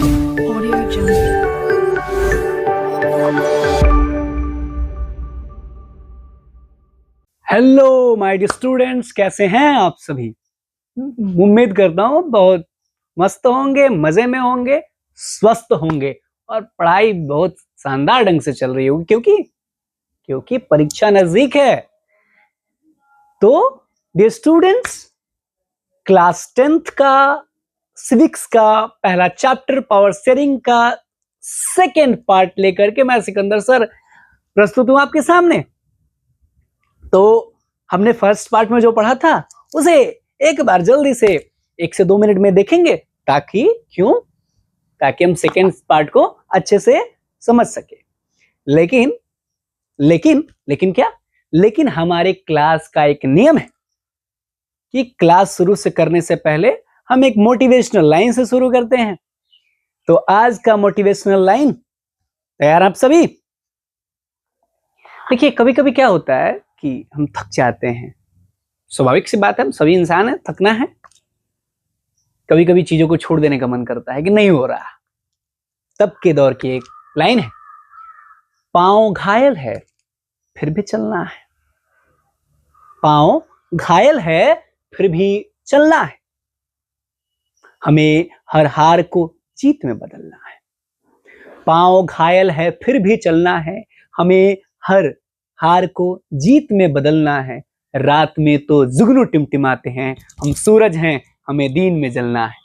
Audio Jungle. Hello my dear students, कैसे हैं आप सभी। उम्मीद करता हूँ बहुत मस्त होंगे, मजे में होंगे, स्वस्थ होंगे और पढ़ाई बहुत शानदार ढंग से चल रही होगी क्योंकि परीक्षा नजदीक है। तो डियर स्टूडेंट्स, क्लास 10th का सिविक्स का पहला चैप्टर पावर शेयरिंग का सेकेंड पार्ट लेकर के मैं सिकंदर सर प्रस्तुत हूं आपके सामने। तो हमने फर्स्ट पार्ट में जो पढ़ा था उसे एक बार जल्दी से 1 से 2 मिनट में देखेंगे ताकि हम सेकेंड पार्ट को अच्छे से समझ सके। लेकिन हमारे क्लास का एक नियम है कि क्लास शुरू से करने से पहले हम एक मोटिवेशनल लाइन से शुरू करते हैं। तो आज का मोटिवेशनल लाइन, तैयार आप सभी? देखिए, कभी कभी क्या होता है कि हम थक जाते हैं। स्वाभाविक सी बात है, हम सभी इंसान हैं, थकना है। कभी कभी चीजों को छोड़ देने का मन करता है कि नहीं हो रहा। तब के दौर की एक लाइन है, पांव घायल है फिर भी चलना है। पांव घायल है फिर भी चलना है। हमें हर हार को जीत में बदलना है। पांव घायल है फिर भी चलना है। हमें हर हार को जीत में बदलना है। रात में तो जुगनू टिमटिमाते हैं, हम सूरज हैं, हमें दिन में जलना है।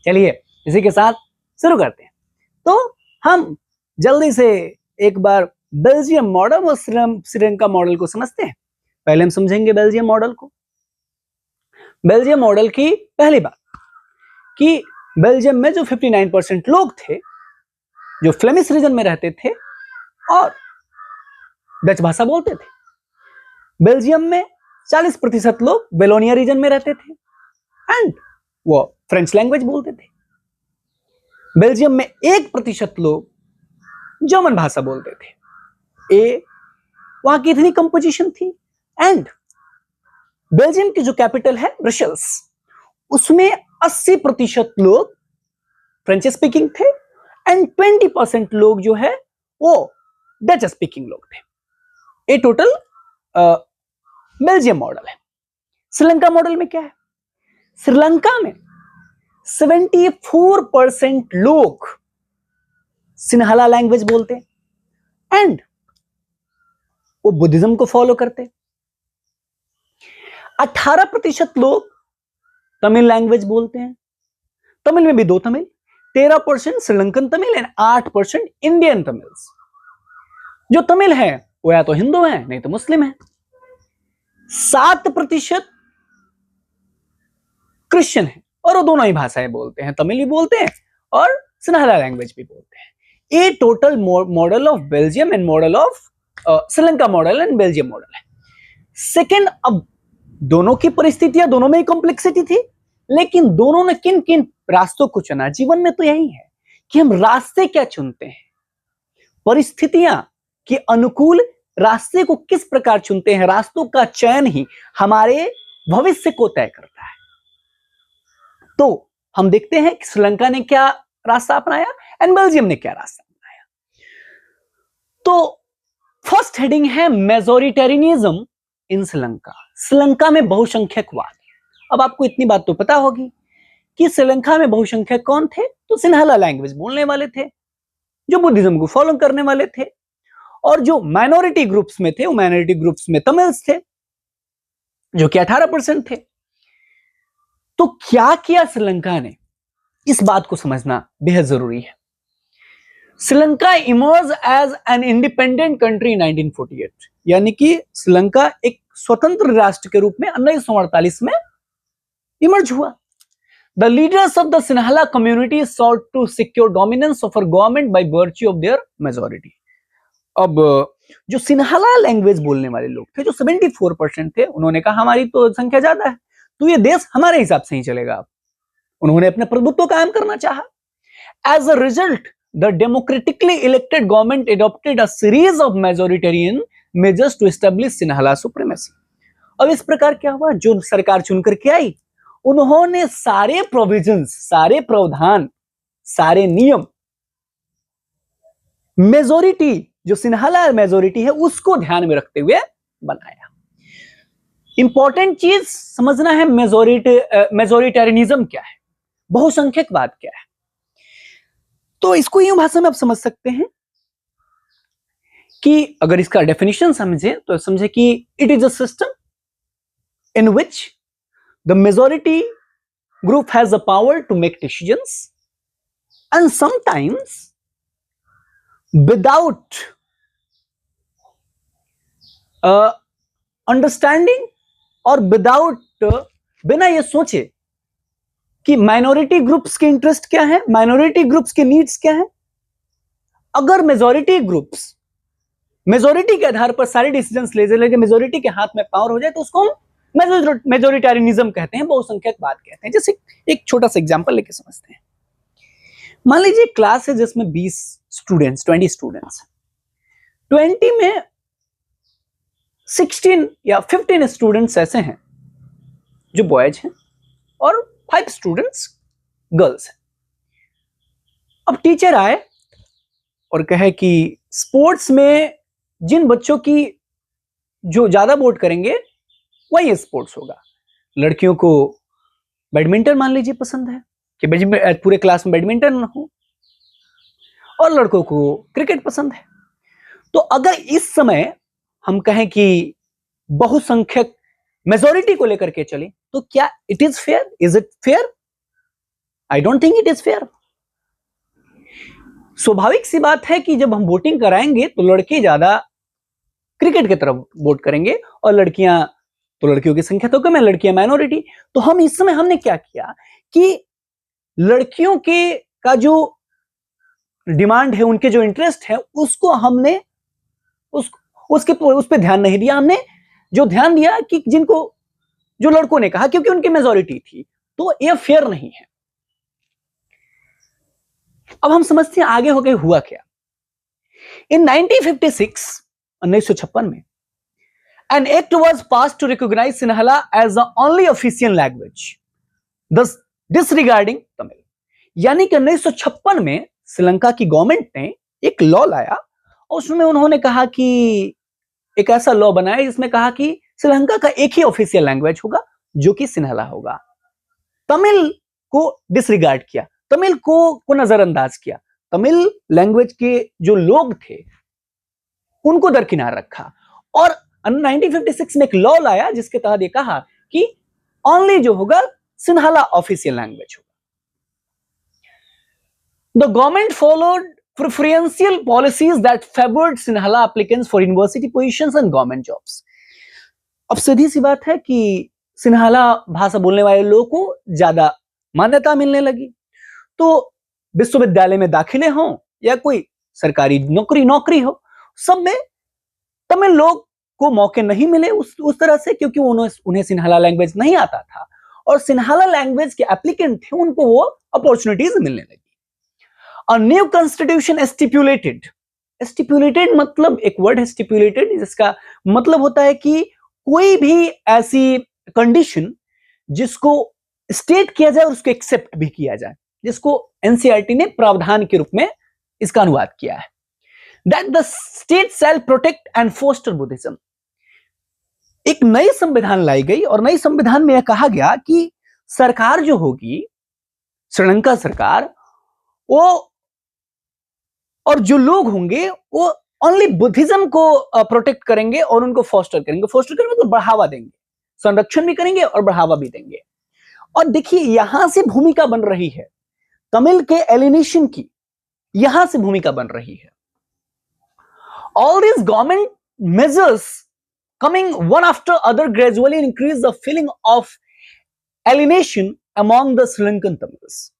चलिए इसी के साथ शुरू करते हैं। तो हम जल्दी से एक बार बेल्जियम मॉडल और श्रीलंका मॉडल को समझते हैं। पहले हम समझेंगे बेल्जियम मॉडल को। बेल्जियम मॉडल की पहली बात कि बेल्जियम में जो 59% लोग थे जो फ्लेमिश रीजन में रहते थे और डच भाषा बोलते थे। बेल्जियम में 40% लोग वेलोनिया रीजन में रहते थे एंड वो फ्रेंच लैंग्वेज बोलते थे। बेल्जियम में 1% लोग जर्मन भाषा बोलते थे। वहां की इतनी कंपोजिशन थी। एंड बेल्जियम की जो कैपिटल है ब्रसेल्स, उसमें 80% लोग फ्रेंच स्पीकिंग थे एंड 20% लोग जो है वो डच स्पीकिंग लोग थे। ये टोटल बेल्जियम मॉडल है। श्रीलंका मॉडल में क्या है? श्रीलंका में 74% लोग सिन्हाला लैंग्वेज बोलते हैं एंड वो बुद्धिज्म को फॉलो करते हैं। 18% लोग तमिल लैंग्वेज बोलते हैं। तमिल में भी 2 Tamil, 13% Sri Lankan Tamil and 8% Indian Tamils. जो तमिल है वो या तो हिंदू है नहीं तो मुस्लिम है। 7% क्रिश्चियन है और वो दोनों ही भाषाएं बोलते हैं, तमिल भी बोलते हैं और सिन्हाला लैंग्वेज भी बोलते हैं। ये total model of Belgium and model of Sri Lanka model and Belgium model है। सेकेंड, अब दोनों की परिस्थितियां, दोनों में कॉम्प्लेक्सिटी थी, लेकिन दोनों ने किन किन रास्तों को चुना। जीवन में तो यही है कि हम रास्ते क्या चुनते हैं, परिस्थितियां के अनुकूल रास्ते को किस प्रकार चुनते हैं। रास्तों का चयन ही हमारे भविष्य को तय करता है। तो हम देखते हैं कि श्रीलंका ने क्या रास्ता अपनाया एंड बेल्जियम ने क्या रास्ता अपनाया। तो फर्स्ट हेडिंग है मेजोरिटेरियनिज्म इन श्रीलंका। श्रीलंका में बहुसंख्यकवाद। अब आपको इतनी बात तो पता होगी कि श्रीलंका में बहुसंख्यक कौन थे? तो सिन्हाला लैंग्वेज बोलने वाले थे, जो बुद्धिज्म को फॉलो करने वाले थे। और जो माइनॉरिटी ग्रुप्स में थे, वो माइनॉरिटी ग्रुप्स में तमिल्स थे जो कि 18% थे। तो क्या किया श्रीलंका ने, इस बात को समझना बेहद जरूरी है। Sri Lanka emerge as an independent country in 1948, यानी कि श्रीलंका एक स्वतंत्र राष्ट्र के रूप में 1948 में इमर्ज हुआ। The leaders of the Sinhala community sought to secure dominance of our government by virtue of their majority। अब जो सिन्हाला लैंग्वेज बोलने वाले लोग थे, जो 74% थे, उन्होंने कहा हमारी तो संख्या ज्यादा है, तो ये देश हमारे हिसाब से ही चलेगा। उन्होंने अपने प्रभुत्व कायम करना चाहा। As a result, the democratically elected government adopted a series of majoritarian measures to establish Sinhala supremacy. अब इस प्रकार क्या हुआ, जो सरकार चुनकर के आई, उन्होंने सारे प्रोविजंस, सारे प्रावधान सारे नियम मेजोरिटी, जो सिन्हाला मेजोरिटी है उसको ध्यान में रखते हुए बनाया। इंपॉर्टेंट चीज समझना है, मेजोरिटेरियनिज्म क्या है, बहुसंख्यकवाद क्या है। तो इसको यूं भाषा में आप समझ सकते हैं कि अगर इसका डेफिनेशन समझे तो समझे कि it is a system in which the majority group has the power to make decisions and sometimes without understanding और without बिना ये सोचे कि माइनॉरिटी ग्रुप्स के इंटरेस्ट क्या है, माइनॉरिटी ग्रुप्स के नीड्स क्या है। अगर मेजोरिटी ग्रुप्स मेजोरिटी के आधार पर सारे डिसीजंस ले लेके मेजोरिटी के हाथ में पावर हो जाए तो उसको हम मेजोरिटेरियनिज्म कहते हैं, बहुसंख्यकवाद कहते हैं। जैसे एक छोटा सा एग्जांपल लेके समझते हैं। मान लीजिए क्लास है जिसमें 20 स्टूडेंट्स, 20 स्टूडेंट्स, 20 में 16 या 15 स्टूडेंट्स ऐसे हैं जो बॉयज हैं और 5 स्टूडेंट्स गर्ल्स हैं। अब टीचर आए और कहे कि स्पोर्ट्स में जिन बच्चों की जो ज्यादा वोट करेंगे वही स्पोर्ट्स होगा। लड़कियों को बैडमिंटन मान लीजिए पसंद है कि पूरे क्लास में बैडमिंटन हो, और लड़कों को क्रिकेट पसंद है। तो अगर इस समय हम कहें कि बहुसंख्यक मेजोरिटी को लेकर के चले तो क्या it is fair? Is it fair? I don't think it is fair. स्वाभाविक सी बात है कि जब हम वोटिंग कराएंगे तो लड़के ज्यादा क्रिकेट की तरफ वोट करेंगे और लड़कियां, तो लड़कियों की संख्या तो कम है, लड़कियां माइनॉरिटी। तो हम इस समय हमने क्या किया कि लड़कियों के का जो डिमांड है, उनके जो इंटरेस्ट है, उसको हमने उस पर ध्यान नहीं दिया। हमने जो ध्यान दिया कि जिनको, जो लड़कों ने कहा, क्योंकि उनकी मेजोरिटी थी, तो यह फेयर नहीं है। अब हम समझते हैं आगे हो गए हुआ क्या। इन 1956 में an act was passed to recognize Sinhala as the only official language, thus disregarding Tamil। यानी कि 1956 में श्रीलंका की गवर्नमेंट ने एक लॉ लाया और उसमें उन्होंने कहा कि एक ऐसा लॉ बनाया जिसमें कहा कि श्रीलंका का एक ही ऑफिशियल लैंग्वेज होगा जो कि सिन्हाला होगा। तमिल को डिसरिगार्ड किया, तमिल को नजरअंदाज किया, तमिल लैंग्वेज के जो लोग थे उनको दरकिनार रखा और 1956 में एक लॉ लाया जिसके तहत ये कहा कि ओनली जो होगा सिन्हाला ऑफिशियल लैंग्वेज होगा। The government followed preferential policies that favored Sinhala applicants for university positions and government jobs। अब सीधी सी बात है कि सिन्हाला भाषा बोलने वाले लोगों को ज्यादा मान्यता मिलने लगी। तो विश्वविद्यालय में दाखिले हों या कोई सरकारी नौकरी हो, सब में तमिल लोग को मौके नहीं मिले उस तरह से, क्योंकि उन्हें सिन्हाला लैंग्वेज नहीं आता था और सिन्हाला लैंग्वेज के एप्लीकेंट थे, उनको वो अपॉर्चुनिटीज मिलने लगी। A new constitution stipulated मतलब एक वर्ड है stipulated, जिसका मतलब होता है कि कोई भी ऐसी कंडीशन जिसको स्टेट किया जाए और उसको एक्सेप्ट भी किया जाए, जिसको एनसीईआरटी ने प्रावधान के रूप में इसका अनुवाद किया है। That the state shall protect and foster Buddhism। एक नई संविधान लाई गई और नई संविधान में यह कहा गया कि सरकार जो होगी, श्रीलंका सरकार, वो और जो लोग होंगे वो ओनली बुद्धिज्म को प्रोटेक्ट करेंगे और उनको फोस्टर करेंगे। फोस्टर करेंगे मतलब बढ़ावा देंगे, संरक्षण भी करेंगे और बढ़ावा भी देंगे। और देखिए यहां से भूमिका बन रही है तमिल के एलिनेशन की, यहां से भूमिका बन रही है। All this government measures coming one after other gradually increase the feeling of alienation among the Sri Lankan Tamils।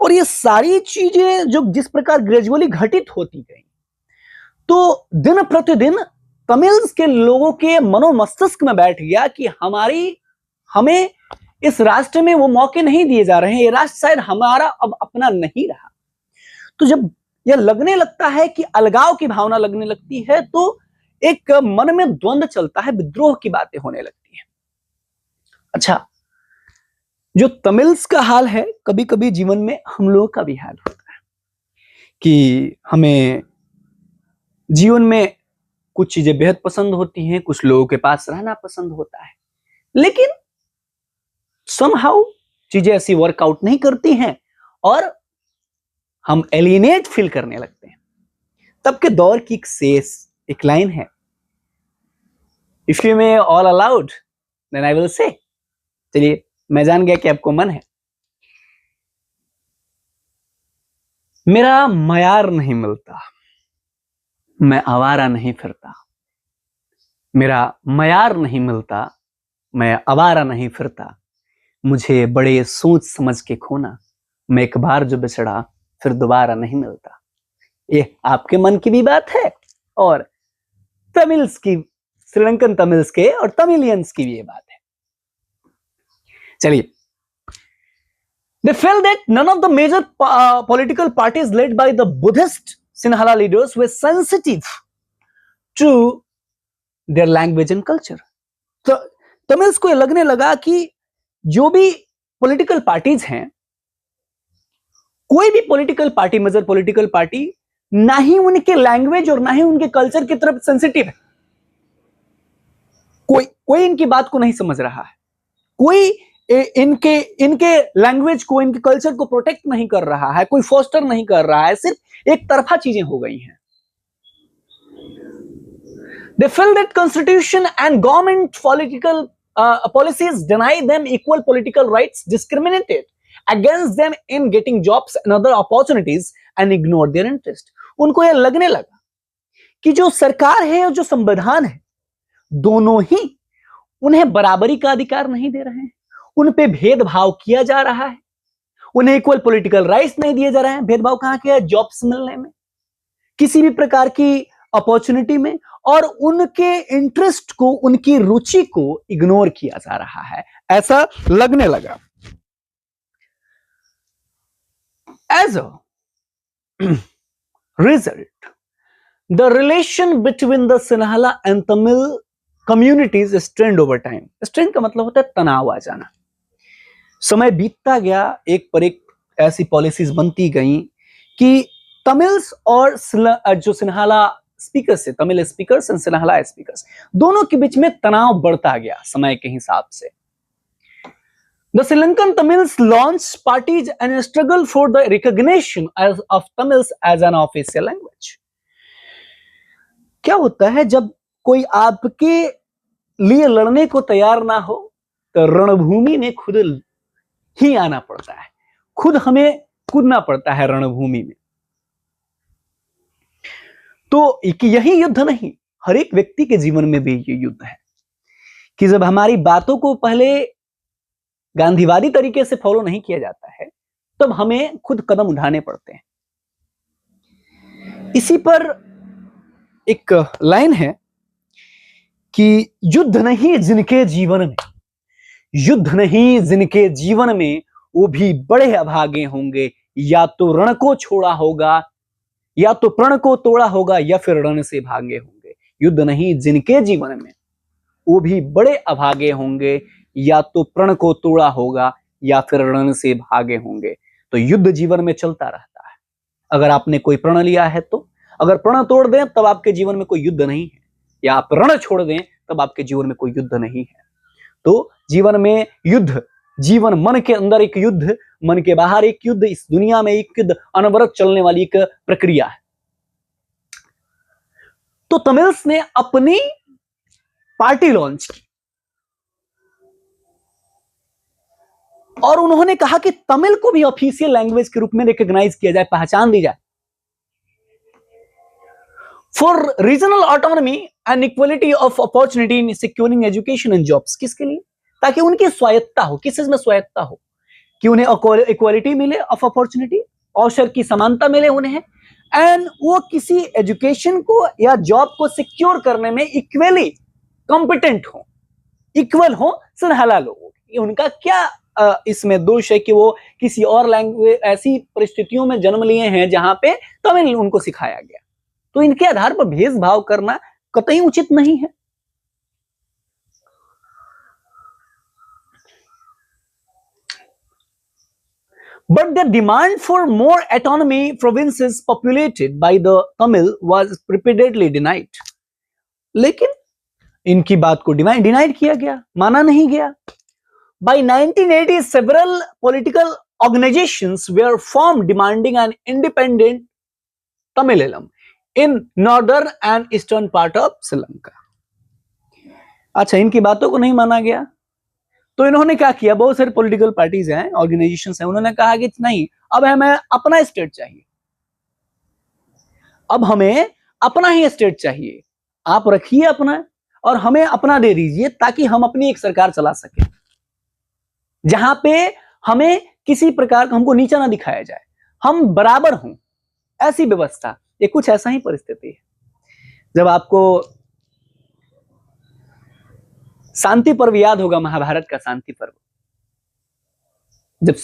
और ये सारी चीजें जो जिस प्रकार ग्रेजुअली घटित होती गई, तो दिन प्रतिदिन तमिल्स के लोगों के मनोमस्तिष्क में बैठ गया कि हमें इस राष्ट्र में वो मौके नहीं दिए जा रहे हैं, ये राष्ट्र शायद हमारा अब अपना नहीं रहा। तो जब यह लगने लगता है कि अलगाव की भावना लगने लगती है, तो एक मन में द्वंद्व चलता है, विद्रोह की बातें होने लगती हैं। अच्छा, जो तमिल्स का हाल है, कभी कभी जीवन में हम लोगों का भी हाल होता है। कि हमें जीवन में कुछ चीजें बेहद पसंद होती हैं, कुछ लोगों के पास रहना पसंद होता है, लेकिन समहाउ चीजें ऐसी वर्कआउट नहीं करती हैं और हम एलिनेट फील करने लगते हैं। तब के दौर की एक लाइन है, if you may all allowed then I will say. चलिए, मैं जान गया कि आपको मन है। मेरा मयार नहीं मिलता, मैं आवारा नहीं फिरता। मेरा मयार नहीं मिलता, मैं आवारा नहीं फिरता। मुझे बड़े सोच समझ के खोना, मैं एक बार जो बिछड़ा फिर दोबारा नहीं मिलता। ये आपके मन की भी बात है और तमिल्स की, श्रीलंकन तमिल्स के और तमिलियंस की भी ये बात है। चलिए, they felt that none of the major political parties led by the Buddhist Sinhala leaders were sensitive to their language and culture. तो तमिल्स को ये लगने लगा कि जो भी पॉलिटिकल पार्टीज हैं, कोई भी political party, major political party, ना ही उनके लैंग्वेज और ना ही उनके कल्चर की तरफ सेंसिटिव है। कोई इनकी बात को नहीं समझ रहा है, कोई इनके लैंग्वेज को, इनके कल्चर को प्रोटेक्ट नहीं कर रहा है, कोई फोस्टर नहीं कर रहा है, सिर्फ एक तरफा चीजें हो गई हैं। They felt that constitution and government political policies deny them equal political rights, discriminated against them in getting jobs and other opportunities and ignored their interest. उनको यह लगने लगा कि जो सरकार है और जो संविधान है, दोनों ही उन्हें बराबरी का अधिकार नहीं दे रहे हैं, उन पे भेदभाव किया जा रहा है, उन्हें इक्वल पॉलिटिकल राइट्स नहीं दिए जा रहे हैं। भेदभाव कहां किया है? जॉब्स मिलने में, किसी भी प्रकार की अपॉर्चुनिटी में, और उनके इंटरेस्ट को, उनकी रुचि को इग्नोर किया जा रहा है, ऐसा लगने लगा। As a result, the relation between the Sinhala and Tamil communities strained over time. Strained का मतलब होता है तनाव आ जाना। समय बीतता गया, एक पर एक ऐसी पॉलिसीज बनती गई कि तमिल्स और जो सिन्हाला स्पीकर्स है, Tamil speakers and Sinhala speakers, दोनों के बीच में तनाव बढ़ता गया समय के हिसाब से। The Sri Lankan Tamils launched parties and struggle for the recognition of Tamils as an official language. क्या होता है जब कोई आपके लिए लड़ने को तैयार ना हो, तो रणभूमि में खुद ही आना पड़ता है, खुद हमें कूदना पड़ता है रणभूमि में। तो यही युद्ध नहीं, हर एक व्यक्ति के जीवन में भी ये युद्ध है कि जब हमारी बातों को पहले गांधीवादी तरीके से फॉलो नहीं किया जाता है, तब हमें खुद कदम उठाने पड़ते हैं। इसी पर एक लाइन है कि युद्ध नहीं जिनके जीवन में, युद्ध नहीं जिनके जीवन में, वो भी बड़े अभागे होंगे, या तो रण को छोड़ा होगा, या तो प्रण को तोड़ा होगा, या फिर रण से भागे होंगे। युद्ध नहीं जिनके जीवन में, वो भी बड़े अभागे होंगे, या तो प्रण को तोड़ा होगा, या फिर रण से भागे होंगे। तो युद्ध जीवन में चलता रहता है। अगर आपने कोई प्रण लिया है तो, अगर प्रण तोड़ दें तब आपके जीवन में कोई युद्ध नहीं है, या आप रण छोड़ दें तब आपके जीवन में कोई युद्ध नहीं है। तो जीवन में युद्ध, जीवन मन के अंदर एक युद्ध, मन के बाहर एक युद्ध, इस दुनिया में एक युद्ध, अनवरत चलने वाली एक प्रक्रिया है। तो तमिल्स ने अपनी पार्टी लॉन्च की और उन्होंने कहा कि तमिल को भी ऑफिशियल लैंग्वेज के रूप में रिकॉग्नाइज किया जाए, पहचान दी जाए। For regional autonomy and equality of opportunity in securing education and jobs. किसके लिए? ताकि उनकी स्वायत्ता हो। किस चीज में स्वायत्ता हो? कि उन्हें इक्वलिटी मिले ऑफ अपॉर्चुनिटी, अवसर की समानता मिले उन्हें, एंड वो किसी एजुकेशन को या जॉब को सिक्योर करने में इक्वली कॉम्पिटेंट हो, इक्वल हो सिन्हाला लोगों की। उनका क्या इसमें दोष है कि वो किसी और लैंग्वेज, ऐसी परिस्थितियों में जन्म लिए हैं जहां पे तमिल उनको सिखाया गया। तो इनके आधार पर भेदभाव करना कतई उचित नहीं है। But the demand for more autonomy provinces populated by the Tamil was repeatedly denied. लेकिन इनकी बात को डिनाइड किया गया, माना नहीं गया. By 1980, several political organizations were formed demanding an independent Tamilism in northern and eastern part of Sri Lanka. अच्छा, इनकी बातों को नहीं माना गया तो इन्होंने क्या किया, बहुत सारे पॉलिटिकल पार्टीज हैं, ऑर्गेनाइजेशंस हैं, उन्होंने कहा कि नहीं, अब हमें अपना स्टेट चाहिए, अब हमें अपना ही स्टेट चाहिए, आप रखिए अपना और हमें अपना दे दीजिए ताकि हम अपनी एक सरकार चला सके जहां पे हमें किसी प्रकार का हमको नीचा ना दिखाया जाए, हम बराबर हों, ऐसी व्यवस्था. ये कुछ ऐसा ही परिस्थिति है. जब आपको शांति पर्व याद होगा, महाभारत का शांति पर्व, जब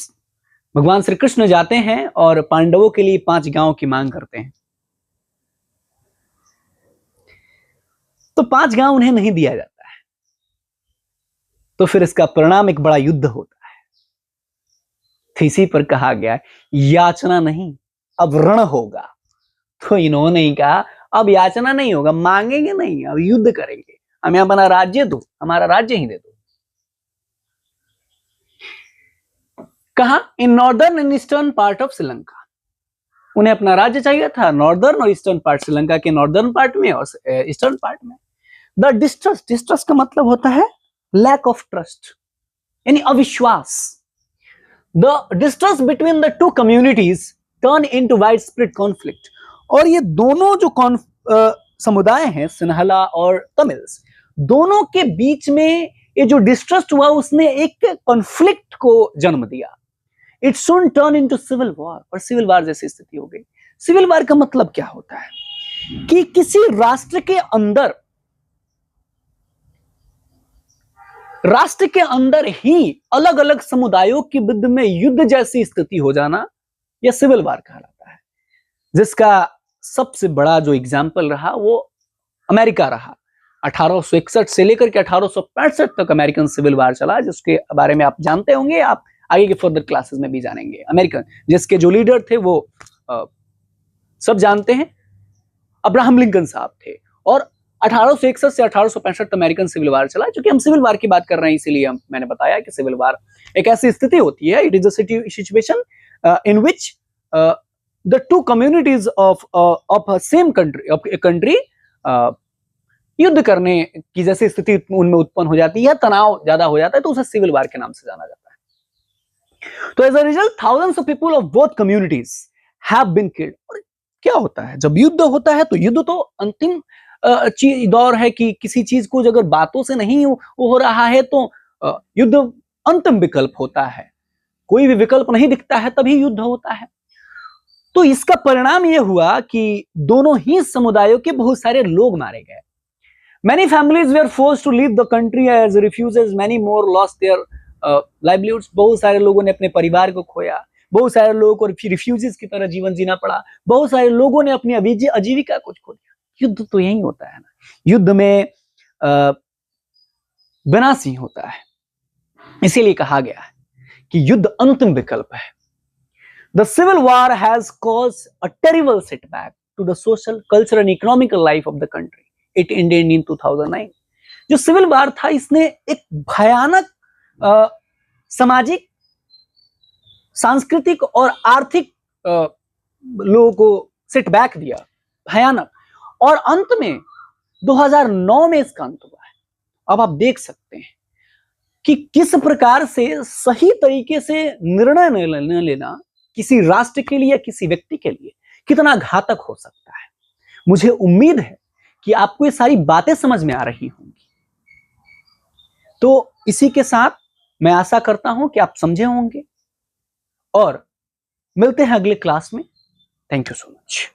भगवान श्री कृष्ण जाते हैं और पांडवों के लिए 5 गांव की मांग करते हैं, तो 5 गांव उन्हें नहीं दिया जाता है, तो फिर इसका परिणाम एक बड़ा युद्ध होता है. तो इसी पर कहा गया याचना नहीं, अब रण होगा. तो इन्होंने ही कहा अब याचना नहीं होगा, मांगेंगे नहीं, अब युद्ध करेंगे, हमें अपना राज्य दो, हमारा राज्य ही दे दो. कहा? In northern and eastern part of Sri Lanka. उन्हें अपना राज्य चाहिए था नॉर्दर्न और ईस्टर्न पार्ट, श्रीलंका के नॉर्दर्न पार्ट में और ईस्टर्न पार्ट में. द डिस्ट्रस्ट का मतलब होता है लैक ऑफ ट्रस्ट, यानी अविश्वास. The distrust between the two communities turn into wide spread conflict. और ये दोनों जो समुदाय हैं, सिन्हला और तमिल्स, दोनों के बीच में ये जो डिस्ट्रस्ट हुआ उसने एक कॉन्फ्लिक्ट को जन्म दिया. It soon turn into civil war, और सिविल वॉर जैसी स्थिति हो गई. सिविल वॉर का मतलब क्या होता है कि किसी राष्ट्र के अंदर ही अलग अलग समुदायों के विरुद्ध में युद्ध जैसी स्थिति हो जाना, यह सिविल वॉर कहलाता है. जिसका सबसे बड़ा जो एग्जाम्पल रहा वो अमेरिका रहा. 1861 से लेकर के 1865 तक अमेरिकन सिविल वॉर चला, जिसके बारे में आप जानते होंगे, आप आगे के फर्दर क्लासेस में भी जानेंगे. अमेरिकन, जिसके जो लीडर थे वो सब जानते हैं, अब्राहम लिंकन साहब थे. और 1861 से 1865 तक अमेरिकन सिविल वॉर चला. क्योंकि हम सिविल वॉर की बात कर रहे हैं, इसीलिए मैंने बताया कि सिविल वॉर एक ऐसी स्थिति होती है, it is a situation in which the two communities of a same country युद्ध करने की जैसी स्थिति उनमें उत्पन्न हो जाती है, तनाव ज्यादा हो जाता है, तो उसे सिविल वार के नाम से जाना जाता है. तो as a result thousands of people of both communities have been killed. और क्या होता है जब युद्ध होता है, तो युद्ध तो अंतिम दौर है कि किसी चीज को अगर बातों से नहीं हो रहा है तो युद्ध अंतिम विकल्प होता है. कोई भी विकल्प नहीं दिखता है तभी युद्ध होता है. तो इसका परिणाम यह हुआ कि दोनों ही समुदायों के बहुत सारे लोग मारे गए. Many families were forced to leave the country as refugees. Many more lost their livelihoods. बहुत सारे लोगों ने अपने परिवार को खोया, बहुत सारे लोगों को रिफ्यूजीज की तरह जीवन जीना पड़ा, बहुत सारे लोगों ने अपनी आजीविका को खो दिया. युद्ध तो यही होता है ना, युद्ध में विनाश होता है. इसीलिए कहा गया है कि युद्ध अंतिम विकल्प है. The civil war has caused a terrible setback to the social, cultural and economical life of the country. It ended in 2009. जो सिविल वार था, इसने एक भयानक सामाजिक, सांस्कृतिक और आर्थिक लोगों को सेटबैक दिया, भयानक. और अंत में 2009 में इसका अंत हुआ है. अब आप देख सकते हैं कि किस प्रकार से सही तरीके से निर्णय न लेना किसी राष्ट्र के लिए, किसी व्यक्ति के लिए कितना घातक हो सकता है. मुझे उम्मीद है कि आपको ये सारी बातें समझ में आ रही होंगी. तो इसी के साथ मैं आशा करता हूं कि आप समझे होंगे और मिलते हैं अगले क्लास में. Thank you so much.